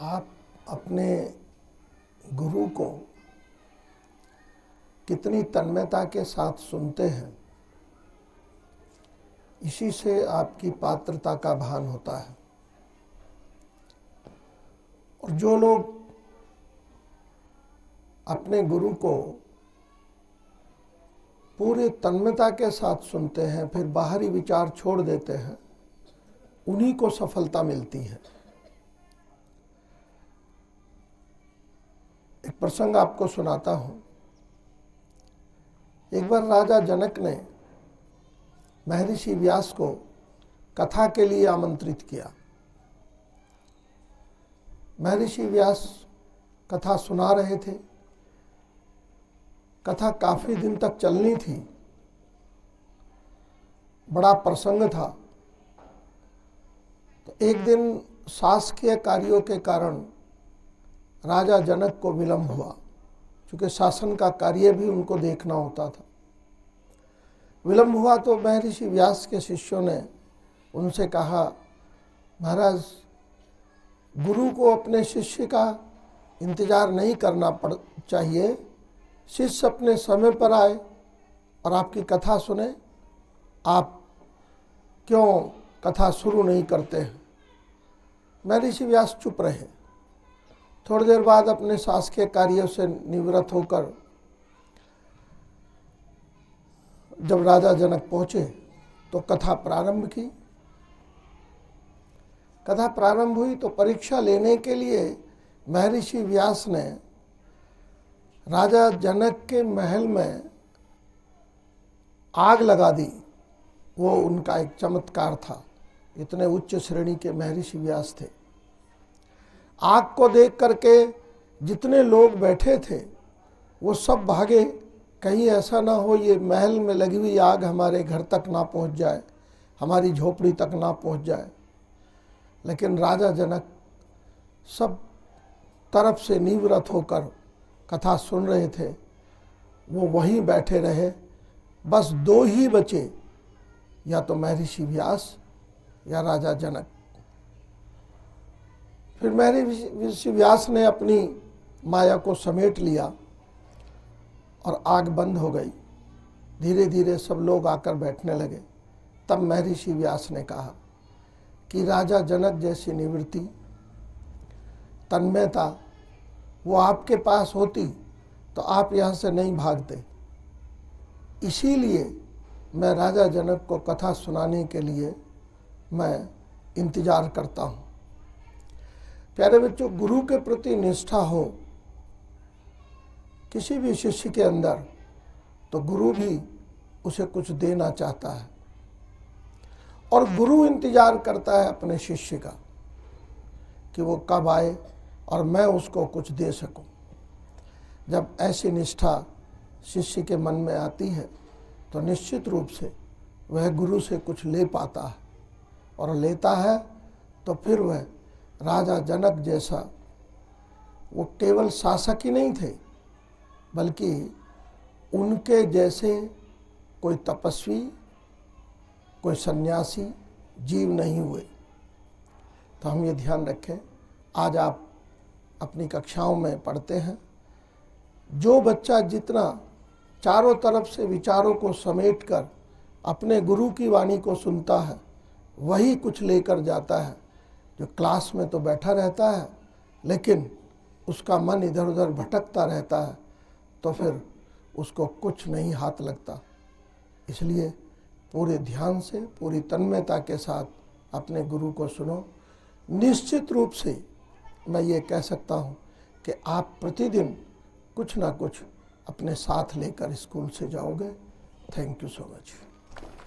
आप अपने गुरु को कितनी तन्मयता के साथ सुनते हैं, इसी से आपकी पात्रता का भान होता है। और जो लोग अपने गुरु को पूरी तन्मयता के साथ सुनते हैं, फिर बाहरी विचार छोड़ देते हैं, उन्हीं को सफलता मिलती है। एक प्रसंग आपको सुनाता हूं। एक बार राजा जनक ने महर्षि व्यास को कथा के लिए आमंत्रित किया। महर्षि व्यास कथा सुना रहे थे। कथा काफी दिन तक चलनी थी, बड़ा प्रसंग था। तो एक दिन शासकीय कार्यों के कारण राजा जनक को विलंब हुआ, क्योंकि शासन का कार्य भी उनको देखना होता था। विलंब हुआ तो महर्षि व्यास के शिष्यों ने उनसे कहा, महाराज, गुरु को अपने शिष्य का इंतजार नहीं करना चाहिए। शिष्य अपने समय पर आए और आपकी कथा सुने, आप क्यों कथा शुरू नहीं करते हैं? महर्षि व्यास चुप रहे। थोड़ी देर बाद अपने शासकीय कार्यों से निवृत्त होकर जब राजा जनक पहुंचे तो कथा प्रारंभ की। कथा प्रारंभ हुई तो परीक्षा लेने के लिए महर्षि व्यास ने राजा जनक के महल में आग लगा दी। वो उनका एक चमत्कार था। इतने उच्च श्रेणी के महर्षि व्यास थे। आग को देख करके जितने लोग बैठे थे वो सब भागे, कहीं ऐसा ना हो ये महल में लगी हुई आग हमारे घर तक ना पहुंच जाए, हमारी झोपड़ी तक ना पहुंच जाए। लेकिन राजा जनक सब तरफ से निवृत्त होकर कथा सुन रहे थे। वो वहीं बैठे रहे। बस दो ही बचे, या तो महर्षि व्यास या राजा जनक। फिर महर्षि व्यास ने अपनी माया को समेट लिया और आग बंद हो गई। धीरे धीरे सब लोग आकर बैठने लगे। तब महर्षि व्यास ने कहा कि राजा जनक जैसी निवृत्ति, तन्मयता वो आपके पास होती तो आप यहाँ से नहीं भागते। इसीलिए मैं राजा जनक को कथा सुनाने के लिए मैं इंतजार करता हूँ। प्यारे बच्चों, गुरु के प्रति निष्ठा हो किसी भी शिष्य के अंदर, तो गुरु भी उसे कुछ देना चाहता है और गुरु इंतजार करता है अपने शिष्य का कि वो कब आए और मैं उसको कुछ दे सकूं। जब ऐसी निष्ठा शिष्य के मन में आती है तो निश्चित रूप से वह गुरु से कुछ ले पाता है, और लेता है तो फिर वह राजा जनक जैसा, वो केवल शासक ही नहीं थे बल्कि उनके जैसे कोई तपस्वी, कोई सन्यासी जीव नहीं हुए। तो हम ये ध्यान रखें। आज आप अपनी कक्षाओं में पढ़ते हैं, जो बच्चा जितना चारों तरफ से विचारों को समेटकर अपने गुरु की वाणी को सुनता है, वही कुछ लेकर जाता है। जो क्लास में तो बैठा रहता है लेकिन उसका मन इधर उधर भटकता रहता है, तो फिर उसको कुछ नहीं हाथ लगता। इसलिए पूरे ध्यान से, पूरी तन्मयता के साथ अपने गुरु को सुनो। निश्चित रूप से मैं ये कह सकता हूँ कि आप प्रतिदिन कुछ ना कुछ अपने साथ लेकर स्कूल से जाओगे। Thank you so much.